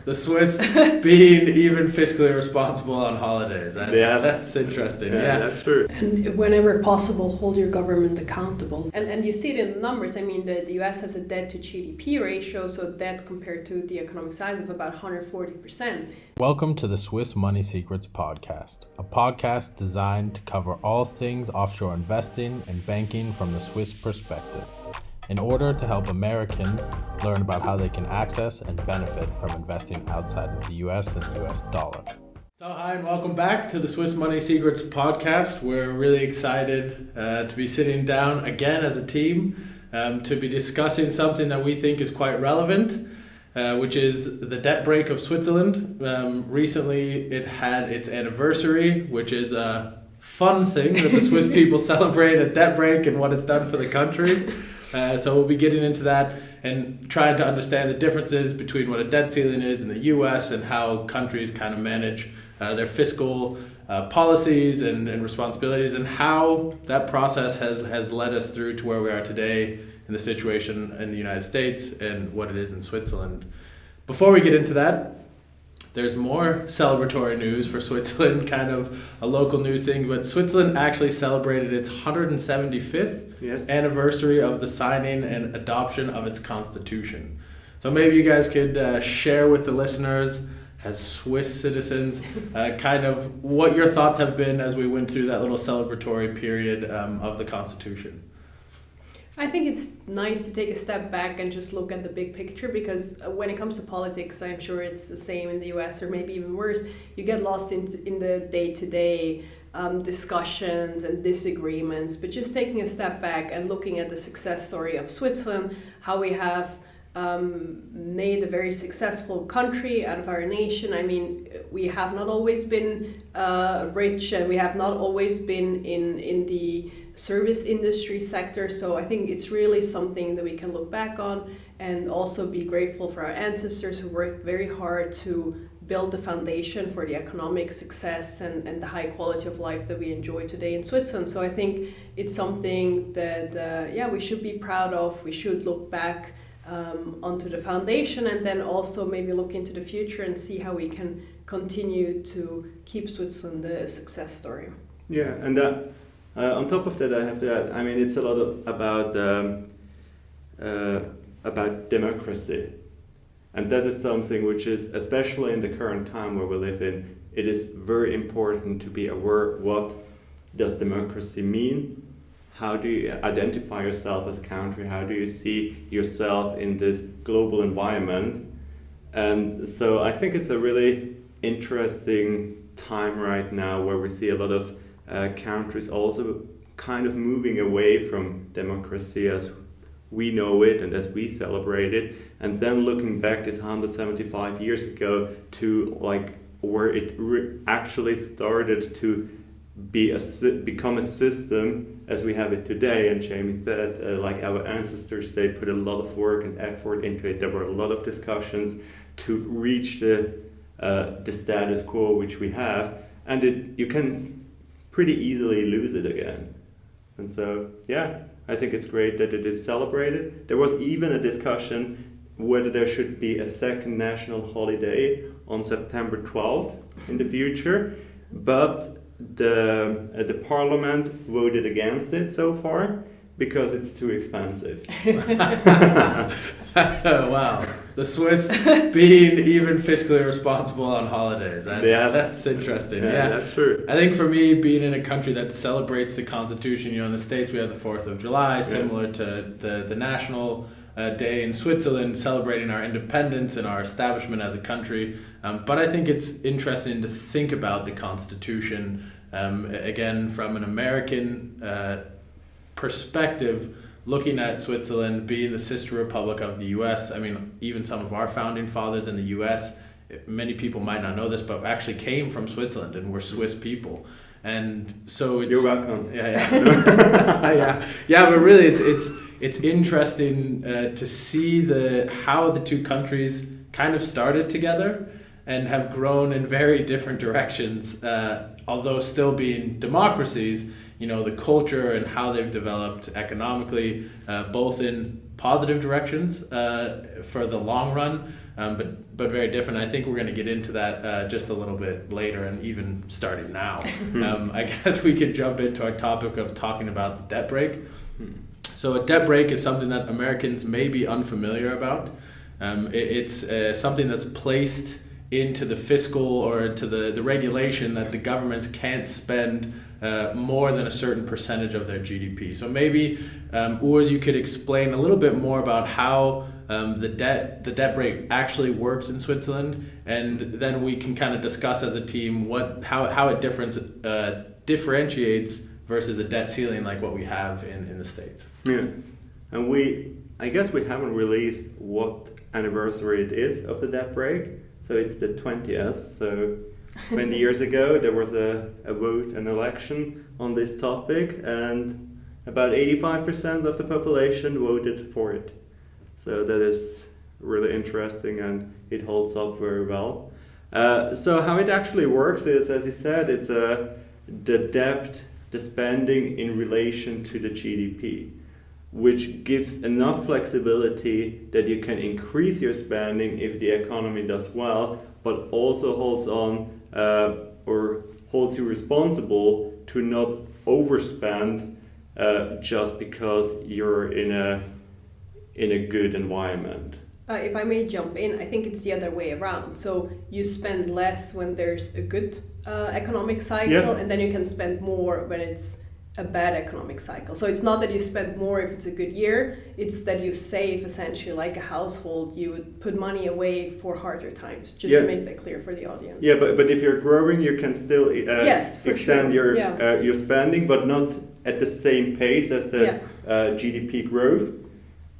the Swiss being even fiscally responsible on holidays. That's interesting. Yeah, that's true. And whenever possible, hold your government accountable. And you see it in the numbers. I mean, the US has a debt to GDP ratio, so debt compared to the economic size of about 140%. Welcome to the Swiss Money Secrets podcast, a podcast designed to cover all things offshore investing and banking from the Swiss perspective, in order to help Americans learn about how they can access and benefit from investing outside of the US and the US dollar. So hi and welcome back to the Swiss Money Secrets podcast. We're really excited to be sitting down again as a team to be discussing something that we think is quite relevant, which is the debt break of Switzerland. Recently it had its anniversary, which is a fun thing that the Swiss people celebrate a debt break and what it's done for the country. So we'll be getting into that and trying to understand the differences between what a debt ceiling is in the US and how countries kind of manage their fiscal policies and responsibilities, and how that process has led us through to where we are today in the situation in the United States and what it is in Switzerland. Before we get into that, there's more celebratory news for Switzerland, kind of a local news thing, but Switzerland actually celebrated its 175th anniversary of the signing and adoption of its constitution. So maybe you guys could share with the listeners, as Swiss citizens, kind of what your thoughts have been as we went through that little celebratory period of the constitution. I think it's nice to take a step back and just look at the big picture, because when it comes to politics, I'm sure it's the same in the US or maybe even worse. You get lost in the day-to-day discussions and disagreements, but just taking a step back and looking at the success story of Switzerland, how we have made a very successful country out of our nation. I mean, we have not always been rich, and we have not always been in the service industry sector. So I think it's really something that we can look back on and also be grateful for our ancestors who worked very hard to build the foundation for the economic success and the high quality of life that we enjoy today in Switzerland. So I think it's something that we should be proud of. We should look back onto the foundation, and then also maybe look into the future and see how we can continue to keep Switzerland a success story. Yeah, and on top of that, I have to add, I mean, it's a lot about democracy. And that is something which is, especially in the current time where we live in, it is very important to be aware what does democracy mean. How do you identify yourself as a country? How do you see yourself in this global environment? And so I think it's a really interesting time right now where we see a lot of countries also kind of moving away from democracy as we know it and as we celebrate it, and then looking back this 175 years ago to like where it actually started to become a system as we have it today. And Jamie said, like our ancestors, they put a lot of work and effort into it. There were a lot of discussions to reach the status quo which we have, and you can pretty easily lose it again. And so, yeah, I think it's great that it is celebrated. There was even a discussion whether there should be a second national holiday on September 12th in the future, but the parliament voted against it so far because it's too expensive. Wow. The Swiss being even fiscally responsible on holidays. That's interesting. Yeah, that's true. I think for me, being in a country that celebrates the Constitution, in the States we have the 4th of July, similar to the national day in Switzerland, celebrating our independence and our establishment as a country. But I think it's interesting to think about the Constitution, again, from an American perspective, looking at Switzerland being the sister republic of the US. I mean, even some of our founding fathers in the US, many people might not know this, but actually came from Switzerland and were Swiss people. And so it's... You're welcome. Yeah, but really it's interesting to see how the two countries kind of started together and have grown in very different directions, although still being democracies. The culture and how they've developed economically, both in positive directions for the long run, but very different. I think we're going to get into that just a little bit later, and even starting now. I guess we could jump into our topic of talking about the debt brake. So a debt brake is something that Americans may be unfamiliar about. It's something that's placed into the fiscal or to the regulation that the governments can't spend more than a certain percentage of their GDP. So maybe, Urs, you could explain a little bit more about how the debt brake actually works in Switzerland, and then we can kind of discuss as a team how it differentiates versus a debt ceiling like what we have in the States. Yeah, and I guess we haven't released what anniversary it is of the debt brake. So it's the 20th. So 20 years ago there was a vote, an election on this topic, and about 85% of the population voted for it. So that is really interesting, and it holds up very well. So how it actually works is, as you said, it's the debt, the spending in relation to the GDP, which gives enough flexibility that you can increase your spending if the economy does well, but also holds on or holds you responsible to not overspend just because you're in a good environment. If I may jump in, I think it's the other way around. So you spend less when there's a good economic cycle, and then you can spend more when it's a bad economic cycle. So it's not that you spend more if it's a good year, it's that you save essentially like a household. You would put money away for harder times, just to make that clear for the audience. Yeah, but if you're growing, you can still extend your spending, but not at the same pace as the GDP growth.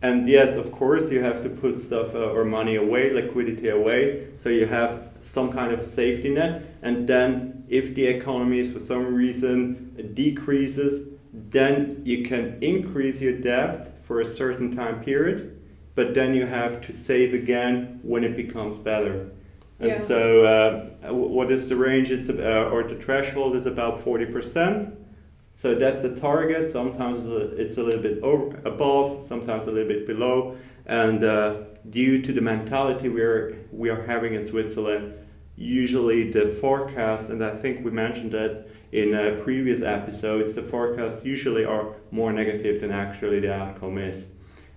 And yes, of course, you have to put stuff or money away, liquidity away, so you have some kind of safety net. And then if the economy for some reason decreases, then you can increase your debt for a certain time period, but then you have to save again when it becomes better. And so what is the range? It's or the threshold is about 40%. So that's the target. Sometimes it's a little bit above, sometimes a little bit below. And due to the mentality we are having in Switzerland, usually the forecasts, and I think we mentioned that in previous episodes, the forecasts usually are more negative than actually the outcome is.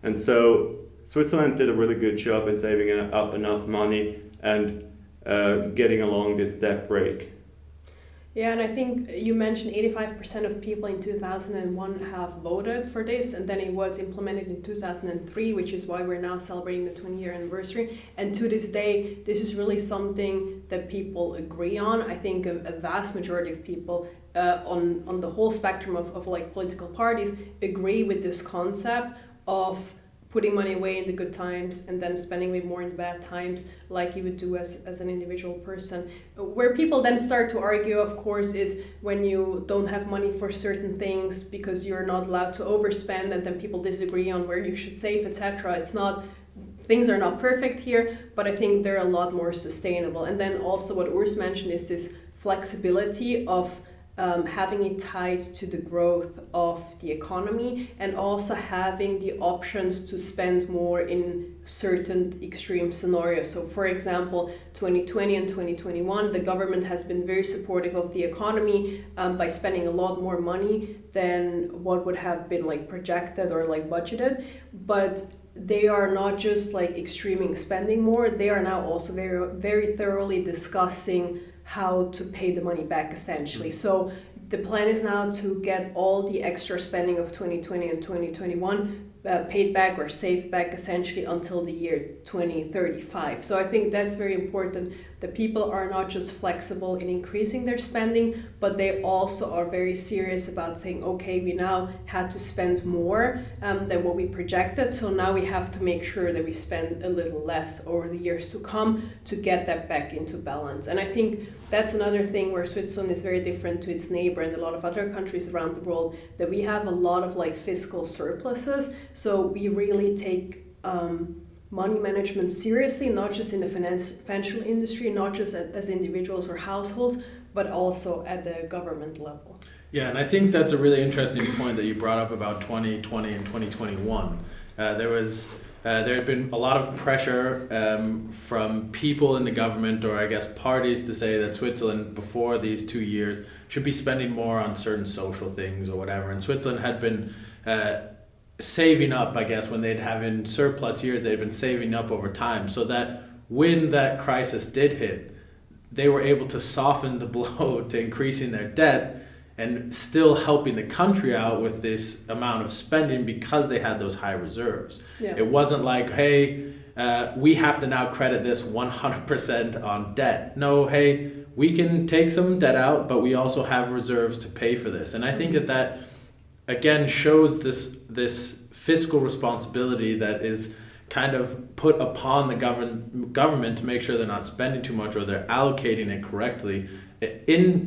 And so Switzerland did a really good job in saving up enough money and getting along this debt brake. Yeah, and I think you mentioned 85% of people in 2001 have voted for this, and then it was implemented in 2003, which is why we're now celebrating the 20-year anniversary. And to this day, this is really something that people agree on. I think a vast majority of people on the whole spectrum of like political parties agree with this concept of putting money away in the good times and then spending way more in the bad times, like you would do as an individual person. Where people then start to argue, of course, is when you don't have money for certain things because you're not allowed to overspend, and then people disagree on where you should save, etc. It's not, things are not perfect here, but I think they're a lot more sustainable. And then also what Urs mentioned is this flexibility of having it tied to the growth of the economy, and also having the options to spend more in certain extreme scenarios. So for example, 2020 and 2021, the government has been very supportive of the economy by spending a lot more money than what would have been like projected or like budgeted. But they are not just like extreming spending more, they are now also very, very thoroughly discussing how to pay the money back essentially. So the plan is now to get all the extra spending of 2020 and 2021 paid back or saved back essentially until the year 2035. So I think that's very important, that people are not just flexible in increasing their spending, but they also are very serious about saying, okay, we now had to spend more than what we projected, so now we have to make sure that we spend a little less over the years to come to get that back into balance. And I think that's another thing where Switzerland is very different to its neighbor and a lot of other countries around the world, that we have a lot of like fiscal surpluses. So we really take money management seriously, not just in the financial industry, not just as individuals or households, but also at the government level. Yeah, and I think that's a really interesting point that you brought up about 2020 and 2021. There was there had been a lot of pressure from people in the government, or I guess parties, to say that Switzerland before these 2 years should be spending more on certain social things or whatever. And Switzerland had been saving up, I guess, when they'd have in surplus years, they'd been saving up over time, so that when that crisis did hit, they were able to soften the blow to increasing their debt and still helping the country out with this amount of spending because they had those high reserves. Yeah. It wasn't like, hey, we have to now credit this 100% on debt. No, hey, we can take some debt out, but we also have reserves to pay for this. And I think that again shows this fiscal responsibility that is kind of put upon the government to make sure they're not spending too much, or they're allocating it correctly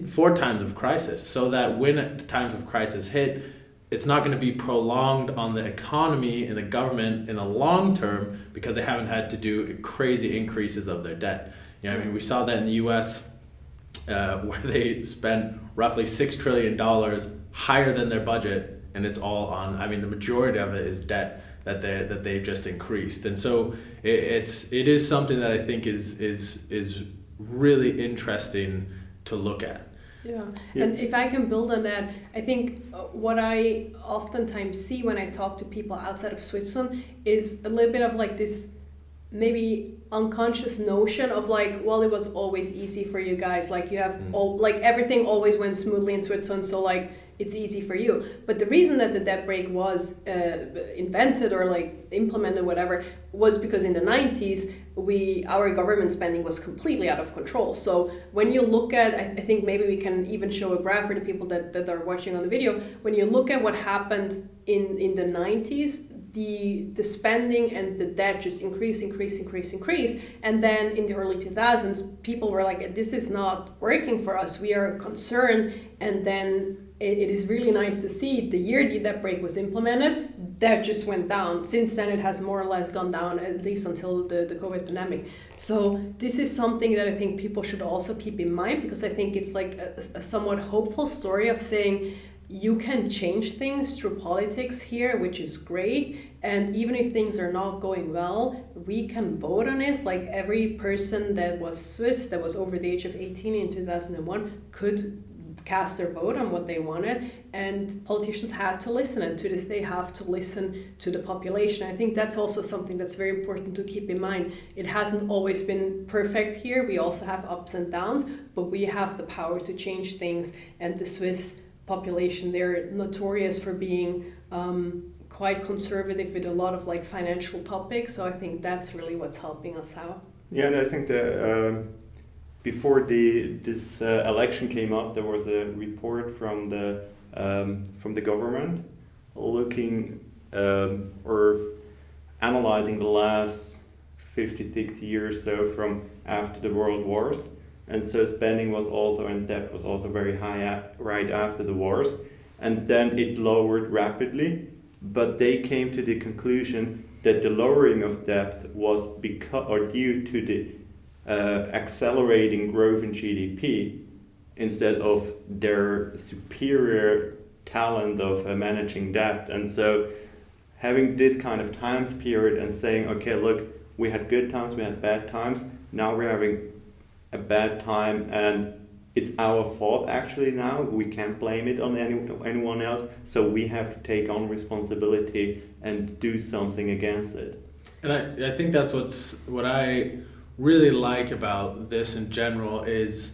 for times of crisis, so that when times of crisis hit, it's not going to be prolonged on the economy and the government in the long term, because they haven't had to do crazy increases of their debt. You know, I mean, we saw that in the U.S. Where they spent roughly $6 trillion higher than their budget, and it's all on, I mean, the majority of it is debt that they've just increased. And so it is something that I think is really interesting to look at. Yeah, and if I can build on that, I think what I oftentimes see when I talk to people outside of Switzerland is a little bit of like this maybe unconscious notion of like, well, it was always easy for you guys, like you have all, like everything always went smoothly in Switzerland, so like it's easy for you. But the reason that the debt brake was invented or like implemented, whatever, was because in the 90s our government spending was completely out of control. So when you look at, I think maybe we can even show a graph for the people that are watching on the video. When you look at what happened in the 90s, the spending and the debt just increased. And then in the early 2000s, people were like, this is not working for us. We are concerned. And then it is really nice to see the year the debt brake was implemented, that just went down. Since then, it has more or less gone down, at least until the COVID pandemic. So this is something that I think people should also keep in mind, because I think it's like a somewhat hopeful story of saying, you can change things through politics here, which is great. And even if things are not going well, we can vote on it. Like every person that was Swiss, that was over the age of 18 in 2001, could cast their vote on what they wanted. And politicians had to listen. And to this day, have to listen to the population. I think that's also something that's very important to keep in mind. It hasn't always been perfect here. We also have ups and downs, but we have the power to change things. And the Swiss population, they're notorious for being quite conservative with a lot of like financial topics. So I think that's really what's helping us out. Yeah, and I think that before this election came up, there was a report from the government looking or analyzing the last 50, 60 years or so from after the world wars. And so spending was also, and debt was also very high right after the wars. And then it lowered rapidly, but they came to the conclusion that the lowering of debt was due to the accelerating growth in GDP instead of their superior talent of managing debt. And so having this kind of time period and saying, okay, look, we had good times, we had bad times, now we're having a bad time, and it's our fault actually now. We can't blame it on anyone else, so we have to take on responsibility and do something against it. And I think that's what I really like about this in general is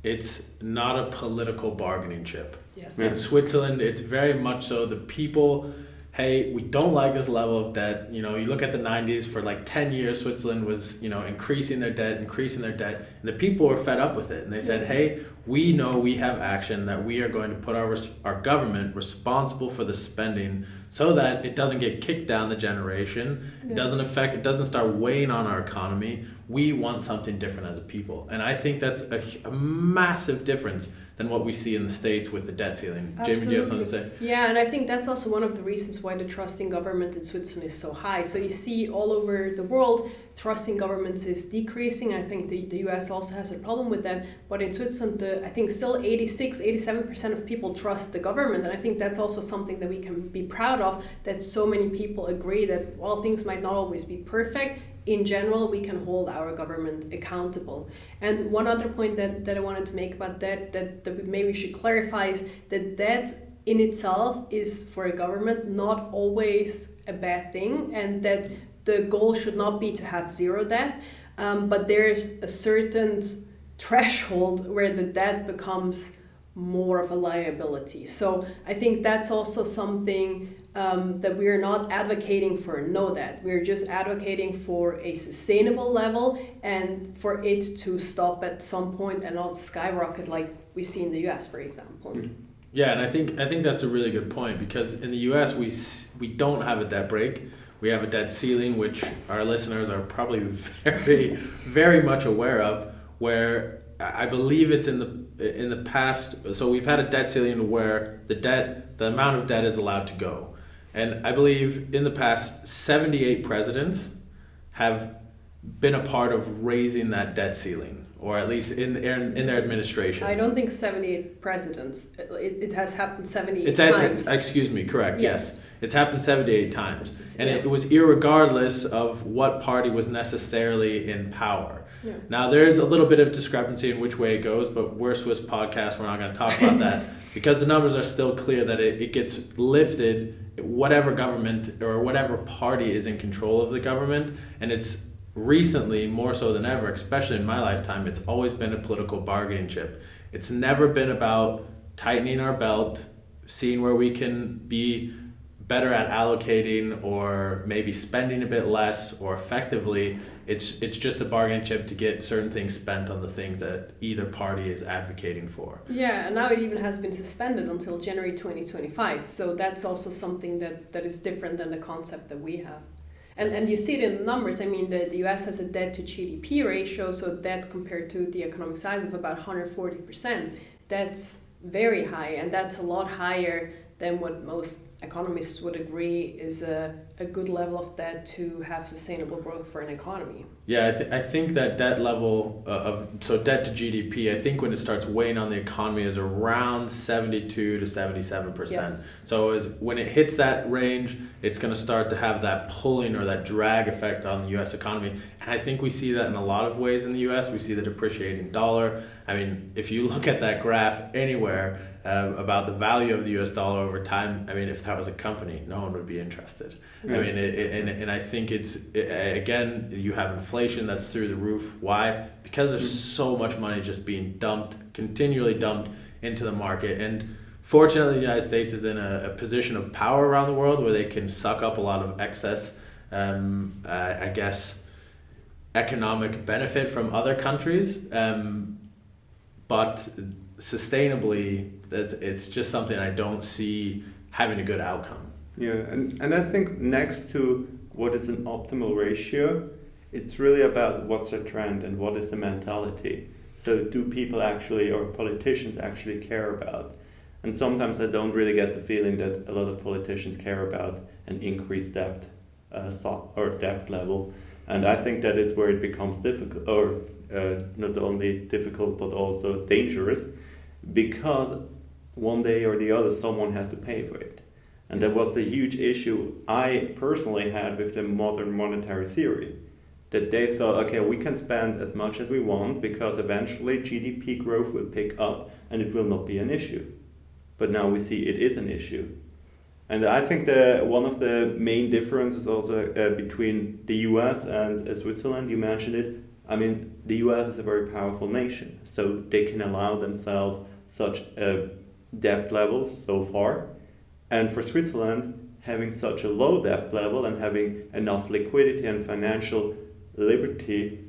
it's not a political bargaining chip. Yes. In Switzerland, it's very much so the people, hey, we don't like this level of debt. You know, you look at the 90s, for like 10 years, Switzerland was, increasing their debt, and the people were fed up with it. And they said, hey, we know we have action that we are going to put our government responsible for the spending so that it doesn't get kicked down the generation. Yeah. It doesn't start weighing on our economy. We want something different as a people. And I think that's a massive difference than what we see in the States with the debt ceiling. Absolutely. Jamie, do you have something to say? Yeah, and I think that's also one of the reasons why the trust in government in Switzerland is so high. So you see all over the world, trust in governments is decreasing. I think the US also has a problem with that. But in Switzerland, I think still 87% of people trust the government. And I think that's also something that we can be proud of, that so many people agree that while things might not always be perfect, in general, we can hold our government accountable. And one other point that I wanted to make about that maybe we should clarify is that debt in itself is, for a government, not always a bad thing, and that the goal should not be to have zero debt, but there's a certain threshold where the debt becomes more of a liability. So I think that's also something that we're not advocating for no debt. We're just advocating for a sustainable level and for it to stop at some point and not skyrocket like we see in the US, for example. Yeah, and I think that's a really good point, because in the US we don't have a debt break. We have a debt ceiling, which our listeners are probably very, very much aware of, where I believe it's in the past. So we've had a debt ceiling where the amount of debt is allowed to go. And I believe in the past, 78 presidents have been a part of raising that debt ceiling, or at least in their administration. I don't think 78 presidents. It has happened 78 times. Excuse me, correct, yes. It's happened 78 times. And Yeah. it was irregardless of what party was necessarily in power. Yeah. Now, there's a little bit of discrepancy in which way it goes, but we're a Swiss podcast, we're not going to talk about that, because the numbers are still clear that it gets lifted whatever government or whatever party is in control of the government. And it's recently, more so than ever, especially in my lifetime, it's always been a political bargaining chip. It's never been about tightening our belt, seeing where we can be better at allocating or maybe spending a bit less or effectively. It's just a bargaining chip to get certain things spent on the things that either party is advocating for. Yeah, and now it even has been suspended until January 2025. So that's also something that is different than the concept that we have. And you see it in the numbers. I mean, the US has a debt to GDP ratio, so debt compared to the economic size of about 140%. That's very high, and that's a lot higher than what most economists would agree is a good level of debt to have sustainable growth for an economy. Yeah, I think that debt level so debt to GDP, I think when it starts weighing on the economy is around 72 to 77%. Yes. So when it hits that range, it's going to start to have that pulling or that drag effect on the US economy. And I think we see that in a lot of ways in the US. We see the depreciating dollar. I mean, if you look at that graph anywhere about the value of the US dollar over time, I mean, if that was a company, no one would be interested. Yeah. I mean, and I think again, you have inflation that's through the roof. Why? Because there's so much money just being continually dumped into the market. And fortunately, the United States is in a position of power around the world where they can suck up a lot of excess, I guess, economic benefit from other countries. But sustainably, it's just something I don't see having a good outcome. Yeah, and I think next to what is an optimal ratio, it's really about what's the trend and what is the mentality. So do people actually, or politicians actually care about? And sometimes I don't really get the feeling that a lot of politicians care about an increased debt or debt level. And I think that is where it becomes difficult, or not only difficult but also dangerous, because one day or the other someone has to pay for it. And that was the huge issue I personally had with the modern monetary theory. That they thought, okay, we can spend as much as we want because eventually GDP growth will pick up and it will not be an issue. But now we see it is an issue. And I think one of the main differences also between the US and Switzerland, you mentioned it. I mean, the US is a very powerful nation, so they can allow themselves such a debt level so far. And for Switzerland, having such a low debt level and having enough liquidity and financial liberty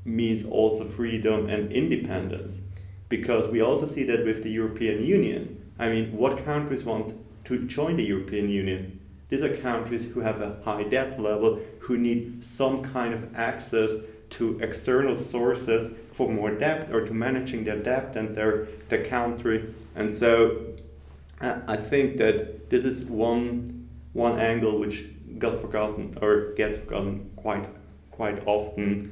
means also freedom and independence. Because we also see that with the European Union. I mean, what countries want to join the European Union? These are countries who have a high debt level, who need some kind of access to external sources for more debt or to managing their debt and their country. And so I think that this is one angle which got forgotten or gets forgotten quite often,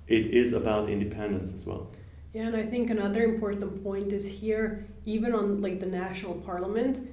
it is about independence as well. Yeah, and I think another important point is here, even on like the national parliament,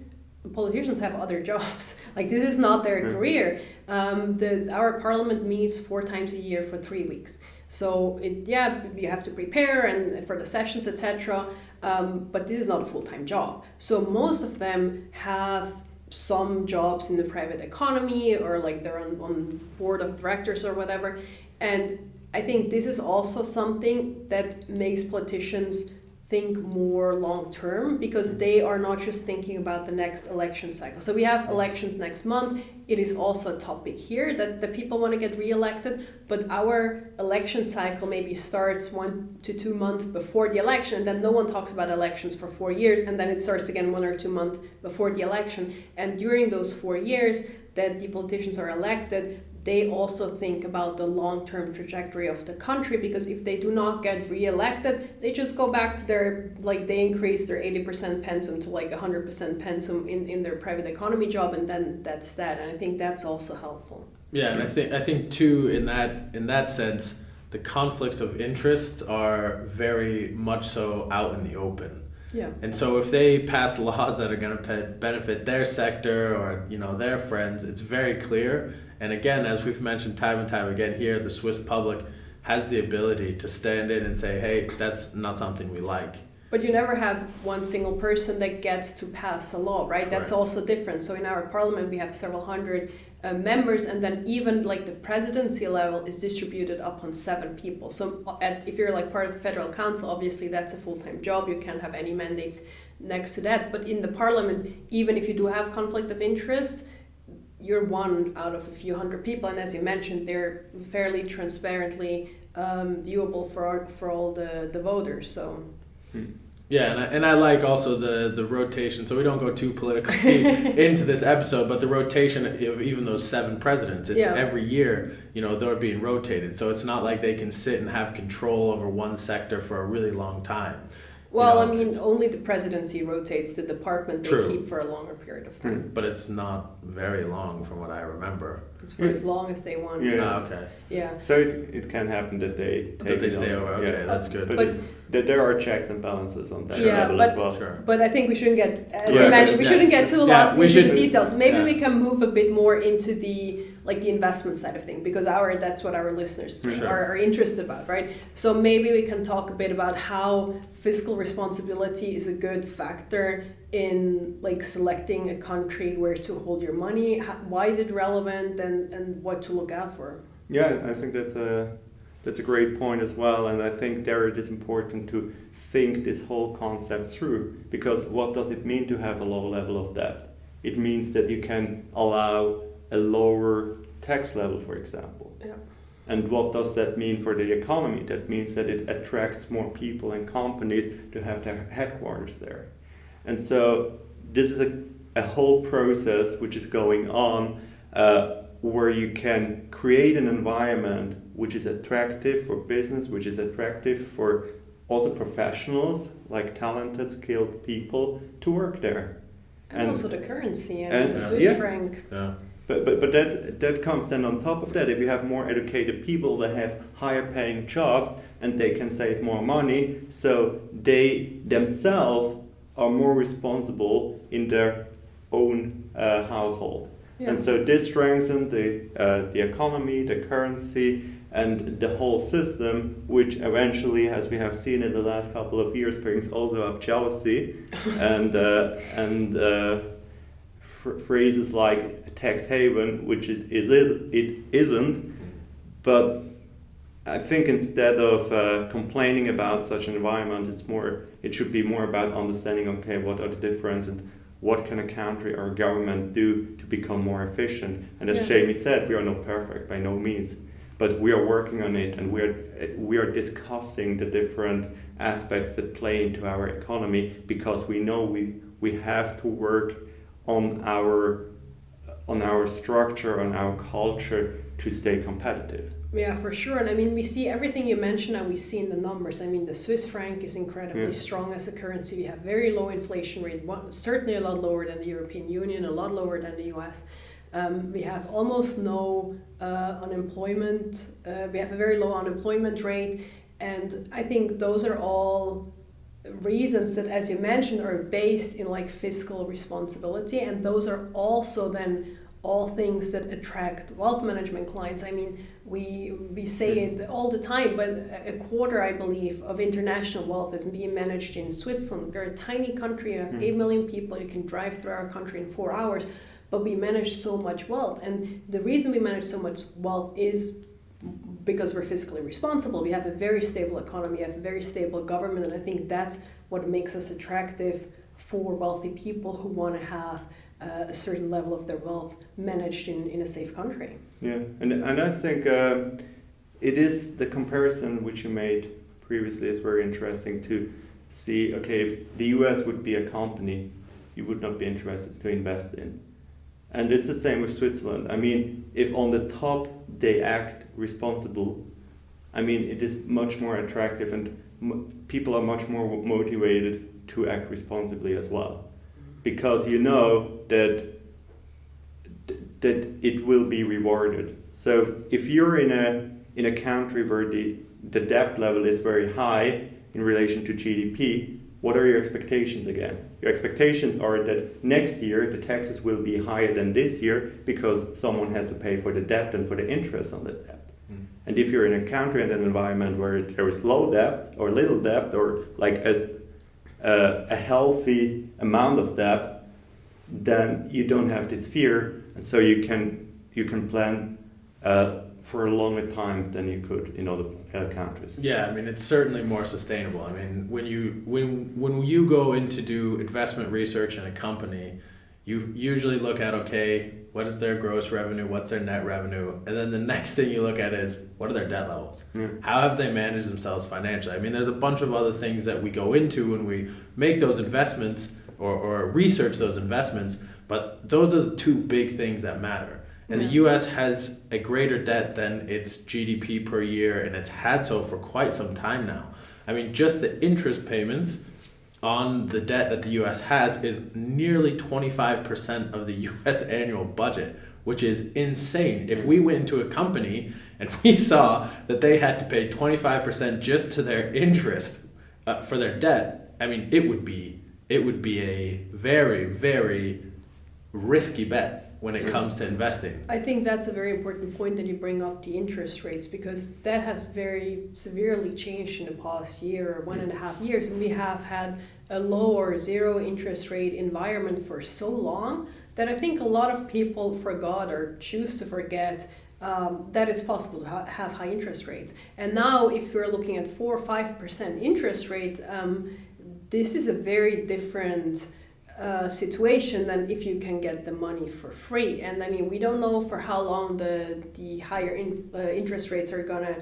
politicians have other jobs. Like this is not their career. Our parliament meets 4 times a year for 3 weeks. So you have to prepare and for the sessions, etc. But this is not a full-time job. So most of them have some jobs in the private economy, or like they're on board of directors or whatever. And I think this is also something that makes politicians think more long term, because they are not just thinking about the next election cycle. So we have elections next month. It is also a topic here that the people want to get re-elected, but our election cycle maybe starts 1 to 2 months before the election, and then no one talks about elections for 4 years, and then it starts again 1 or 2 months before the election. And during those 4 years that the politicians are elected, they also think about the long-term trajectory of the country, because if they do not get re-elected, they just go back to their, like they increase their 80% pensum to like 100% pensum in their private economy job, and then that's that. And I think that's also helpful. Yeah, and I think too in that sense, the conflicts of interests are very much so out in the open. Yeah. And so if they pass laws that are going to benefit their sector or their friends, it's very clear. And again, as we've mentioned time and time again here, the Swiss public has the ability to stand in and say, hey, that's not something we like. But you never have one single person that gets to pass a law, right? Correct. That's also different. So in our parliament, we have several hundred members, and then even like the presidency level is distributed upon 7 people. So if you're like part of the federal council, obviously that's a full-time job. You can't have any mandates next to that. But in the parliament, even if you do have conflict of interest, you're one out of a few hundred people, and as you mentioned, they're fairly transparently viewable for all the voters. So. Yeah, and I like also the rotation. So we don't go too politically into this episode, but the rotation of even those 7 presidents, it's every year, they're being rotated. So it's not like they can sit and have control over one sector for a really long time. Well, I mean, only the presidency rotates. The department they keep for a longer period of time. But it's not very long from what I remember. It's for as long as they want. Yeah. Okay. Yeah. So it can happen that they stay over. Okay, that's good. But there are checks and balances on that level as well. Sure. But I think we shouldn't get, as you mentioned, we shouldn't get too lost into the details. Maybe we can move a bit more into the investment side of things, because that's what our listeners are interested about, right? So maybe we can talk a bit about how fiscal responsibility is a good factor in selecting a country where to hold your money. Why is it relevant, and what to look out for? Yeah, I think that's a great point as well, and I think there it is important to think this whole concept through, because what does it mean to have a low level of debt? It means that you can allow a lower tax level, for example. Yeah. And what does that mean for the economy? That means that it attracts more people and companies to have their headquarters there. And so this is a whole process which is going on where you can create an environment which is attractive for business, which is attractive for also professionals, like talented, skilled people to work there. And also the currency and the Swiss franc. Yeah. But that comes then on top of that. If you have more educated people that have higher paying jobs and they can save more money, so they themselves are more responsible in their own household. Yeah. And so this strengthens the economy, the currency, and the whole system, which eventually, as we have seen in the last couple of years, brings also up jealousy and phrases like tax haven, which it isn't. But I think instead of complaining about such an environment, it should be more about understanding, okay, what are the differences and what can a country or a government do to become more efficient. And as Jamie said, we are not perfect by no means, but we are working on it, and we are discussing the different aspects that play into our economy, because we know we have to work on our structure, on our culture to stay competitive. Yeah, for sure. And I mean, we see everything you mentioned, and we see in the numbers. I mean, the Swiss franc is incredibly strong as a currency. We have very low inflation rate, certainly a lot lower than the European Union, a lot lower than the US. We have almost no unemployment. We have a very low unemployment rate. And I think those are all reasons that, as you mentioned, are based in like fiscal responsibility. And those are also then all things that attract wealth management clients. I mean, we say it all the time, but a quarter, I believe, of international wealth is being managed in Switzerland. We're a tiny country, we have 8 million people. You can drive through our country in 4 hours, but we manage so much wealth. And the reason we manage so much wealth is because we're fiscally responsible. We have a very stable economy, we have a very stable government, and I think that's what makes us attractive for wealthy people who want to have a certain level of their wealth managed in a safe country. Yeah, and I think it is the comparison which you made previously is very interesting to see, okay, if the US would be a company you would not be interested to invest in. And it's the same with Switzerland. I mean, if on the top they act responsible, I mean, it is much more attractive and people are much more motivated to act responsibly as well. Because you know that it will be rewarded. So if you're in a country where the debt level is very high in relation to GDP, what are your expectations again? Your expectations are that next year the taxes will be higher than this year because someone has to pay for the debt and for the interest on the debt. And if you're in a country and an environment where there is low debt or little debt or like as a healthy amount of debt, then you don't have this fear, and so you can plan for a longer time than you could in other countries. Yeah, I mean, it's certainly more sustainable. I mean, when you go in to do investment research in a company, you usually look at, okay, what is their gross revenue, what's their net revenue, and then the next thing you look at is, what are their debt levels? Yeah. How have they managed themselves financially? I mean, there's a bunch of other things that we go into when we make those investments or research those investments, but those are the two big things that matter. And the US has a greater debt than its GDP per year, and it's had so for quite some time now. I mean, just the interest payments on the debt that the US has is nearly 25% of the US annual budget, which is insane. If we went into a company and we saw that they had to pay 25% just to their interest for their debt, I mean, it would be a very, very risky bet when it comes to investing. I think that's a very important point that you bring up, the interest rates, because that has very severely changed in the past year or 1.5 years, and we have had a low or zero interest rate environment for so long that I think a lot of people forgot or choose to forget that it's possible to have high interest rates. And now if we're looking at 4 or 5% interest rates, this is a very different situation than if you can get the money for free. And I mean, we don't know for how long the higher interest rates are gonna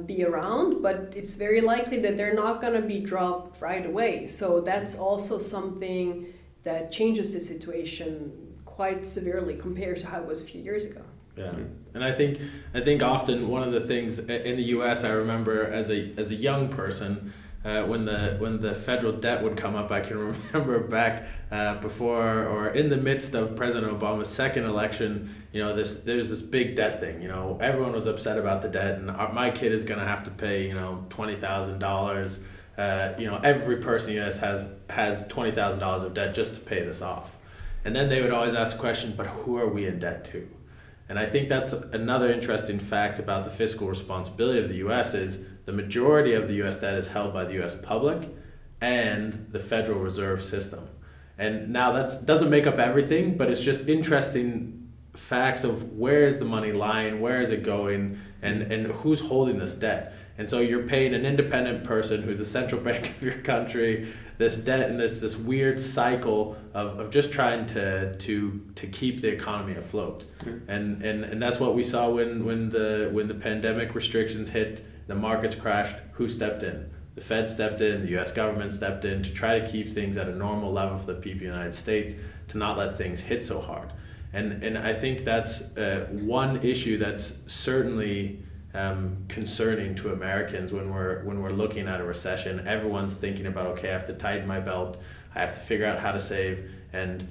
be around, but it's very likely that they're not gonna be dropped right away. So that's also something that changes the situation quite severely compared to how it was a few years ago. Yeah, and I think often one of the things in the U.S. I remember as a young person. When the federal debt would come up, I can remember back before or in the midst of President Obama's second election, you know, there's this big debt thing. You know, everyone was upset about the debt, and my kid is going to have to pay, you know, $20,000. You know, every person in the U.S. has $20,000 of debt just to pay this off. And then they would always ask the question, but who are we in debt to? And I think that's another interesting fact about the fiscal responsibility of the U.S. is the majority of the U.S. debt is held by the U.S. public and the Federal Reserve System. And now that doesn't make up everything, but it's just interesting facts of where is the money lying, where is it going, and who's holding this debt. And so you're paying an independent person who's the central bank of your country this debt and this weird cycle of just trying to keep the economy afloat. And that's what we saw when the pandemic restrictions hit, the markets crashed. Who stepped in? The Fed stepped in, the US government stepped in to try to keep things at a normal level for the people in the United States, to not let things hit so hard. And I think that's one issue that's certainly concerning to Americans when we're looking at a recession. Everyone's thinking about, okay, I have to tighten my belt, I have to figure out how to save. And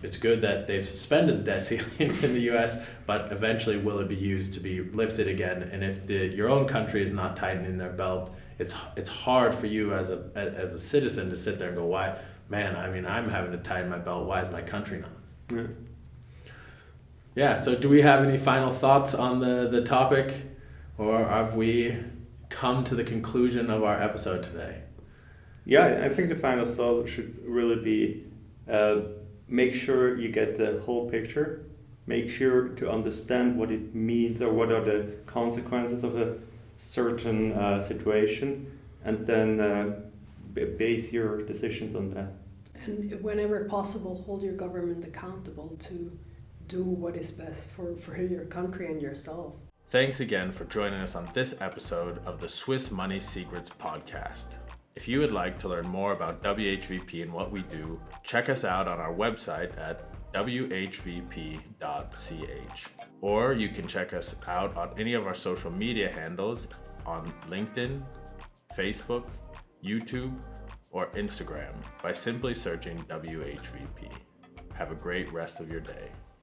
it's good that they've suspended the debt ceiling in the US, but eventually will it be used to be lifted again? And if your own country is not tightening their belt, it's hard for you as a citizen to sit there and go, why, man, I mean, I'm having to tighten my belt. Why is my country not? Yeah. Yeah, so do we have any final thoughts on the topic, or have we come to the conclusion of our episode today? Yeah, I think the final thought should really be make sure you get the whole picture, make sure to understand what it means or what are the consequences of a certain situation, and then base your decisions on that. And whenever possible, hold your government accountable to do what is best for your country and yourself. Thanks again for joining us on this episode of the Swiss Money Secrets podcast. If you would like to learn more about WHVP and what we do, check us out on our website at whvp.ch. Or you can check us out on any of our social media handles on LinkedIn, Facebook, YouTube, or Instagram by simply searching WHVP. Have a great rest of your day.